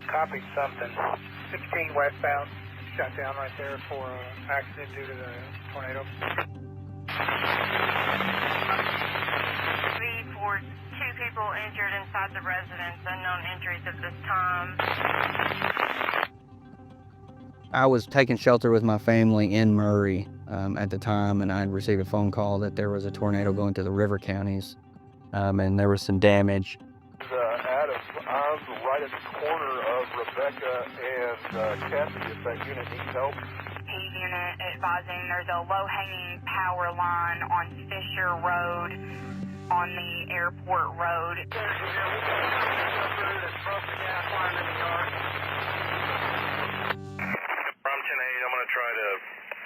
Copy something. 16 westbound. Shut down right there for accident due to the tornado. For 2 people injured inside the residence, unknown injuries at this time. I was taking shelter with my family in Murray at the time, and I had received a phone call that there was a tornado going to the river counties, and there was some damage. Adam, I'm right at the corner of Rebecca and Cassidy, if that unit needs help. He's unit advising there's a low-hanging power line on Fisher Road on the airport road. From 10-8, I'm going to try to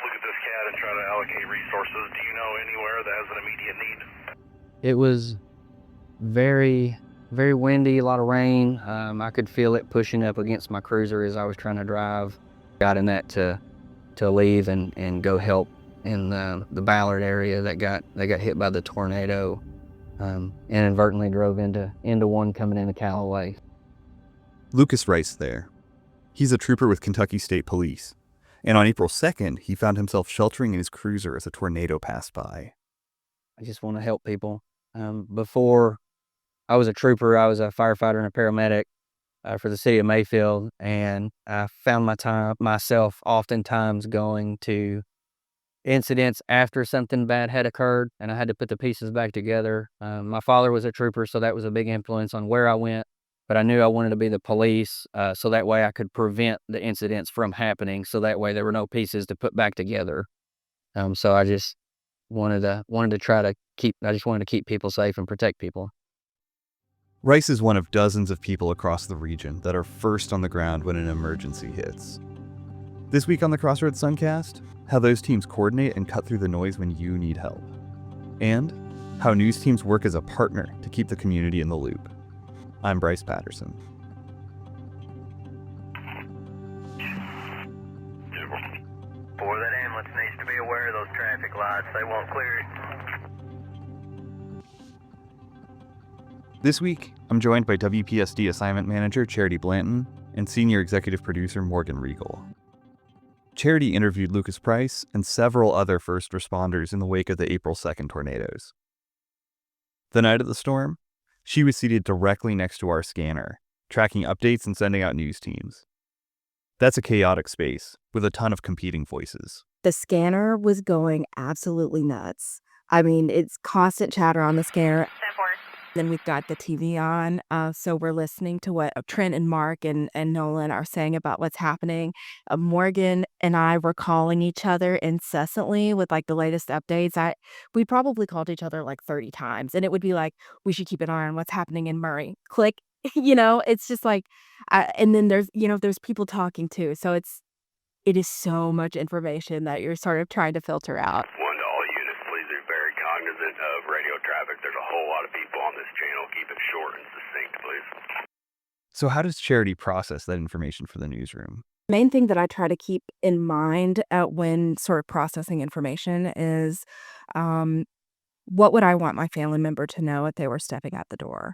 look at this cat and try to allocate resources. Do you know anywhere that has an immediate need? It was very, very windy, a lot of rain. I could feel it pushing up against my cruiser as I was trying to drive. Got in that to leave and go help in the Ballard area that got hit by the tornado. Inadvertently drove into one coming into Callaway. Lucas Rice there. He's a trooper with Kentucky State Police, and on April 2nd, he found himself sheltering in his cruiser as a tornado passed by. I just want to help people. Before I was a trooper, I was a firefighter and a paramedic for the city of Mayfield, and I found myself oftentimes going to incidents after something bad had occurred, and I had to put the pieces back together. My father was a trooper, so that was a big influence on where I went, but I knew I wanted to be the police, so that way I could prevent the incidents from happening, so that way there were no pieces to put back together. So I just wanted to keep people safe and protect people. Rice is one of dozens of people across the region that are first on the ground when an emergency hits. This week on the Crossroads Suncast, how those teams coordinate and cut through the noise when you need help. And how news teams work as a partner to keep the community in the loop. I'm Bryce Patterson. Boy, that ambulance needs to be aware of those traffic lights. They won't clear it. This week, I'm joined by WPSD Assignment Manager Charity Blanton and Senior Executive Producer Morgan Regal. Charity interviewed Lucas Price and several other first responders in the wake of the April 2nd tornadoes. The night of the storm, she was seated directly next to our scanner, tracking updates and sending out news teams. That's a chaotic space with a ton of competing voices. The scanner was going absolutely nuts. I mean, it's constant chatter on the scanner. Then we've got the TV on, so we're listening to what Trent and Mark and Nolan are saying about what's happening. Morgan and I were calling each other incessantly with like the latest updates. We probably called each other like 30 times, and it would be like, we should keep an eye on what's happening in Murray. Click, it's just like, and then there's people talking too. So it is so much information that you're sort of trying to filter out. One to all units, please be very cognizant of radio traffic. There's a whole lot of people on this channel. Keep it short and succinct, please. So how does Charity process that information for the newsroom? Main thing that I try to keep in mind when sort of processing information is what would I want my family member to know if they were stepping out the door?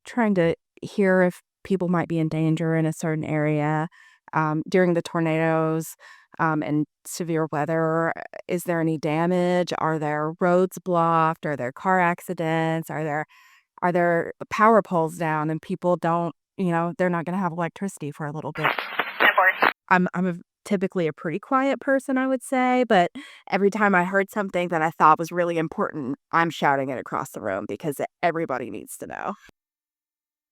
Trying to hear if people might be in danger in a certain area during the tornadoes and severe weather. Is there any damage? Are there roads blocked? Are there car accidents? Are there power poles down and people don't, they're not going to have electricity for a little bit? I'm typically a pretty quiet person, I would say, but every time I heard something that I thought was really important, I'm shouting it across the room because everybody needs to know.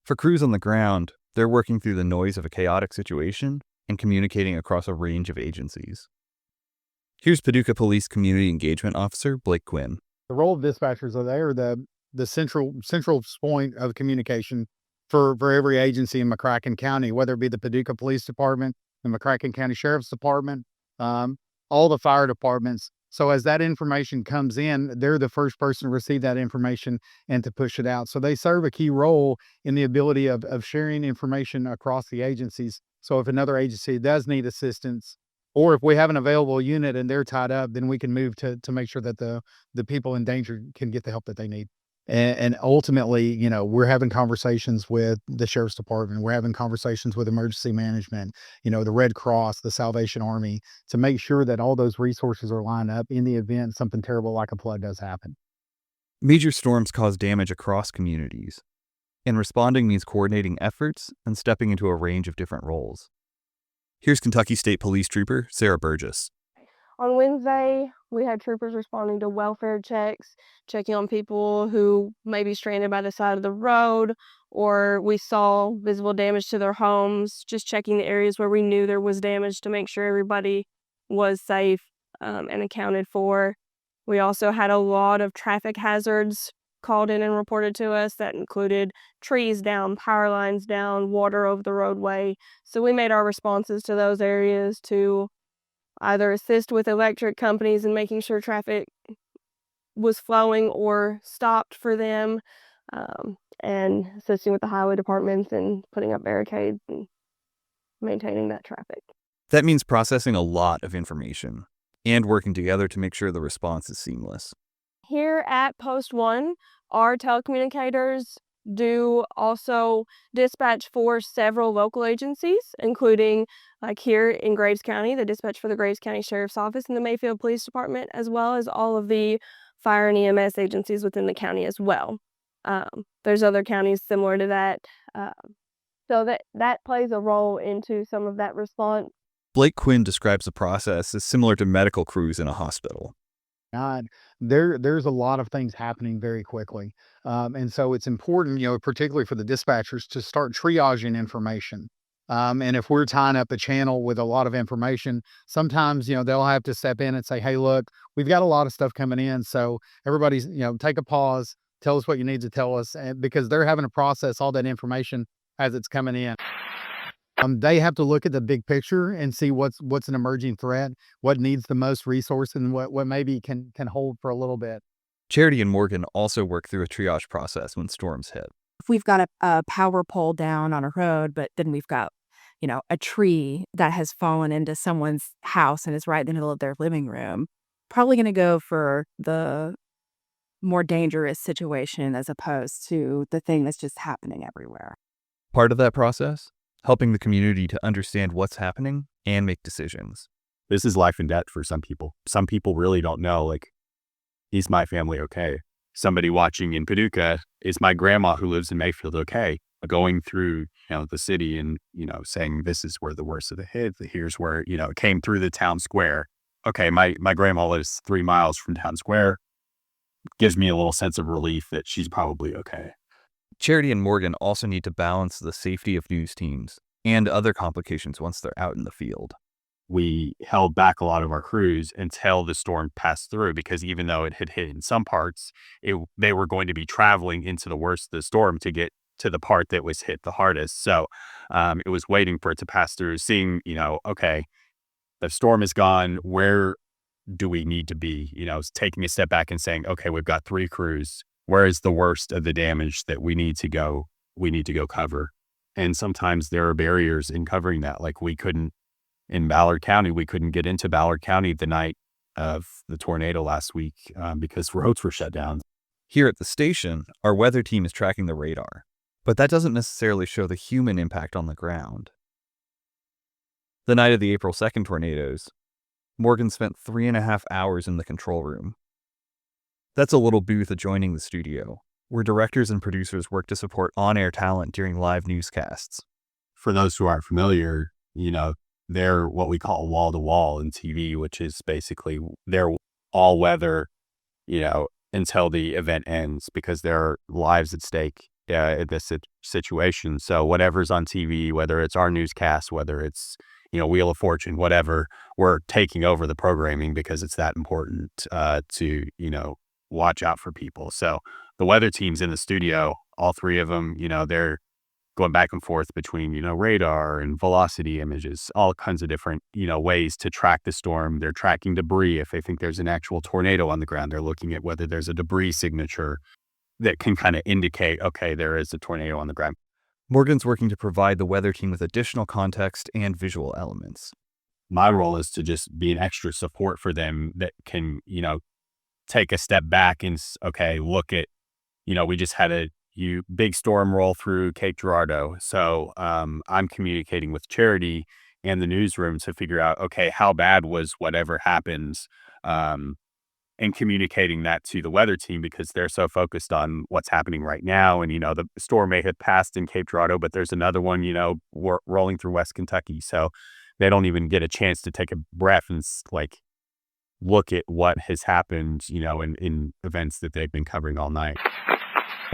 For crews on the ground, they're working through the noise of a chaotic situation and communicating across a range of agencies. Here's Paducah Police Community Engagement Officer Blake Quinn. The role of dispatchers are they are the central point of communication for every agency in McCracken County, whether it be the Paducah Police Department, the McCracken County Sheriff's Department, all the fire departments. So as that information comes in, they're the first person to receive that information and to push it out. So they serve a key role in the ability of sharing information across the agencies. So if another agency does need assistance, or if we have an available unit and they're tied up, then we can move to make sure that the people in danger can get the help that they need. And ultimately, we're having conversations with the sheriff's department. We're having conversations with emergency management, the Red Cross, the Salvation Army, to make sure that all those resources are lined up in the event something terrible like a flood does happen. Major storms cause damage across communities, and responding means coordinating efforts and stepping into a range of different roles. Here's Kentucky State Police Trooper Sarah Burgess. On Wednesday, we had troopers responding to welfare checks, checking on people who may be stranded by the side of the road, or we saw visible damage to their homes, just checking the areas where we knew there was damage to make sure everybody was safe and accounted for. We also had a lot of traffic hazards called in and reported to us that included trees down, power lines down, water over the roadway. So we made our responses to those areas to either assist with electric companies in making sure traffic was flowing or stopped for them, and assisting with the highway departments and putting up barricades and maintaining that traffic. That means processing a lot of information and working together to make sure the response is seamless. Here at Post 1, our telecommunicators do also dispatch for several local agencies, including like here in Graves County, the dispatch for the Graves County Sheriff's Office and the Mayfield Police Department, as well as all of the fire and EMS agencies within the county as well. There's other counties similar to that. So that plays a role into some of that response. Blake Quinn describes the process as similar to medical crews in a hospital. There's a lot of things happening very quickly. And so it's important, particularly for the dispatchers, to start triaging information. And if we're tying up a channel with a lot of information, sometimes, they'll have to step in and say, hey, look, we've got a lot of stuff coming in. So everybody's, take a pause, tell us what you need to tell us, because they're having to process all that information as it's coming in. They have to look at the big picture and see what's an emerging threat, what needs the most resource, and what maybe can hold for a little bit. Charity and Morgan also work through a triage process when storms hit. If we've got a power pole down on a road, but then we've got, a tree that has fallen into someone's house and is right in the middle of their living room, probably going to go for the more dangerous situation as opposed to the thing that's just happening everywhere. Part of that process? Helping the community to understand what's happening and make decisions. This is life and death for some people. Some people really don't know, like, is my family okay? Somebody watching in Paducah, is my grandma who lives in Mayfield okay? Going through, the city and, saying this is where the worst of the hit, here's where, it came through the town square. Okay, my grandma lives 3 miles from town square. Gives me a little sense of relief that she's probably okay. Charity and Morgan also need to balance the safety of news teams and other complications once they're out in the field. We held back a lot of our crews until the storm passed through, because even though it had hit in some parts, they were going to be traveling into the worst of the storm to get to the part that was hit the hardest. So it was waiting for it to pass through, seeing, okay, the storm is gone. Where do we need to be? Taking a step back and saying, okay, we've got 3 crews. Where is the worst of the damage that we need to go cover? And sometimes there are barriers in covering that. Like in Ballard County, we couldn't get into Ballard County the night of the tornado last week because roads were shut down. Here at the station, our weather team is tracking the radar, but that doesn't necessarily show the human impact on the ground. The night of the April 2nd tornadoes, Morgan spent 3.5 hours in the control room. That's a little booth adjoining the studio, where directors and producers work to support on-air talent during live newscasts. For those who aren't familiar, they're what we call wall-to-wall in TV, which is basically they're all-weather, until the event ends, because there are lives at stake in this situation. So whatever's on TV, whether it's our newscast, whether it's, Wheel of Fortune, whatever, we're taking over the programming because it's that important to, watch out for people. So the weather team's in the studio, all 3 of them, they're going back and forth between, radar and velocity images, all kinds of different, ways to track the storm. They're tracking debris. If they think there's an actual tornado on the ground, they're looking at whether there's a debris signature that can kind of indicate, okay, there is a tornado on the ground. Morgan's working to provide the weather team with additional context and visual elements. My role is to just be an extra support for them that can, take a step back and, okay, look at, we just had a big storm roll through Cape Girardeau. So I'm communicating with Charity and the newsroom to figure out, okay, how bad was whatever happens, and communicating that to the weather team because they're so focused on what's happening right now. And, the storm may have passed in Cape Girardeau, but there's another one, rolling through West Kentucky. So they don't even get a chance to take a breath and look at what has happened, in events that they've been covering all night.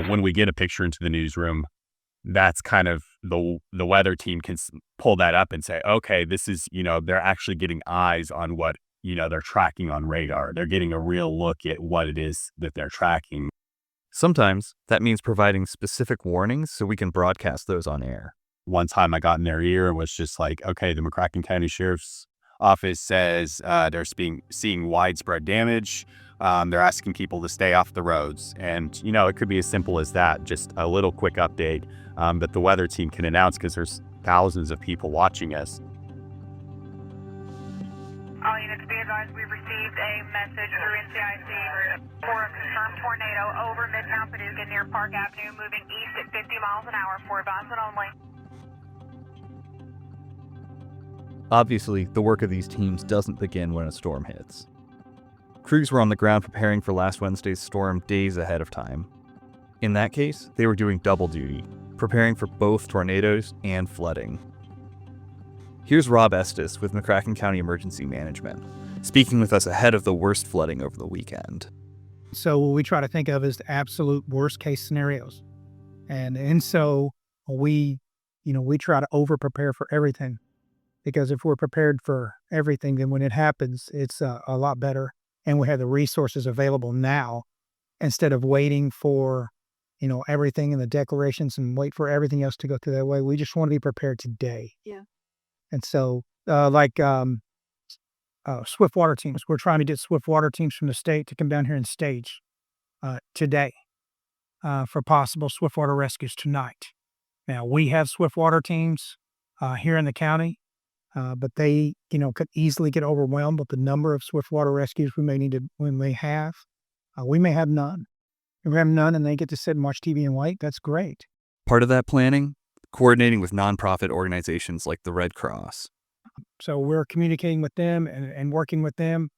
When we get a picture into the newsroom, that's kind of the weather team can pull that up and say, okay, this is, they're actually getting eyes on what, they're tracking on radar. They're getting a real look at what it is that they're tracking. Sometimes that means providing specific warnings so we can broadcast those on air. One time I got in their ear and was just like, okay, the McCracken County Sheriff's Office says they're seeing widespread damage. They're asking people to stay off the roads. And, it could be as simple as that, just a little quick update that the weather team can announce because there's thousands of people watching us. All units be advised, we've received a message through NCIC for a confirmed tornado over Midtown Paducah near Park Avenue, moving east at 50 miles an hour for advisement only. Obviously, the work of these teams doesn't begin when a storm hits. Crews were on the ground preparing for last Wednesday's storm days ahead of time. In that case, they were doing double duty, preparing for both tornadoes and flooding. Here's Rob Estes with McCracken County Emergency Management, speaking with us ahead of the worst flooding over the weekend. So what we try to think of is the absolute worst case scenarios. And so we try to over prepare for everything, because if we're prepared for everything, then when it happens, it's a lot better. And we have the resources available now instead of waiting for, everything in the declarations and wait for everything else to go through that way. We just want to be prepared today. Yeah. And so swift water teams, we're trying to get swift water teams from the state to come down here and stage today for possible swift water rescues tonight. Now, we have swift water teams here in the county, but they, could easily get overwhelmed with the number of swift water rescues we may have. We may have none. If we have none and they get to sit and watch TV and wait, that's great. Part of that planning, coordinating with nonprofit organizations like the Red Cross. So we're communicating with them and working with them.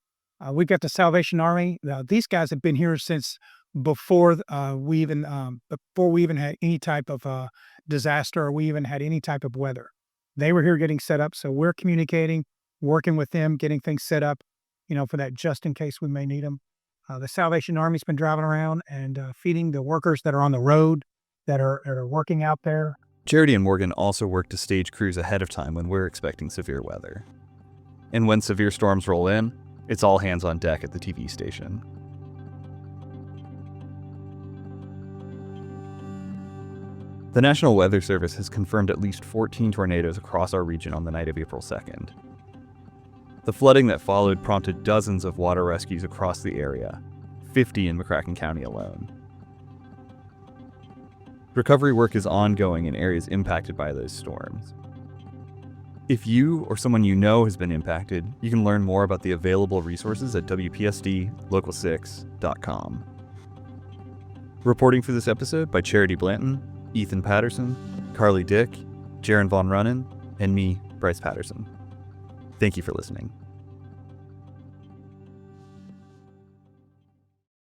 We've got the Salvation Army. These guys have been here since before we even had any type of disaster or we even had any type of weather. They were here getting set up. So we're communicating, working with them, getting things set up, for that just in case we may need them. The Salvation Army's been driving around and feeding the workers that are on the road that are working out there. Charity and Morgan also work to stage crews ahead of time when we're expecting severe weather. And when severe storms roll in, it's all hands on deck at the TV station. The National Weather Service has confirmed at least 14 tornadoes across our region on the night of April 2nd. The flooding that followed prompted dozens of water rescues across the area, 50 in McCracken County alone. Recovery work is ongoing in areas impacted by those storms. If you or someone you know has been impacted, you can learn more about the available resources at WPSD-Local6.com. Reporting for this episode by Charity Blanton, Ethan Patterson, Carly Dick, Jaron Von Runnen, and me, Bryce Patterson. Thank you for listening.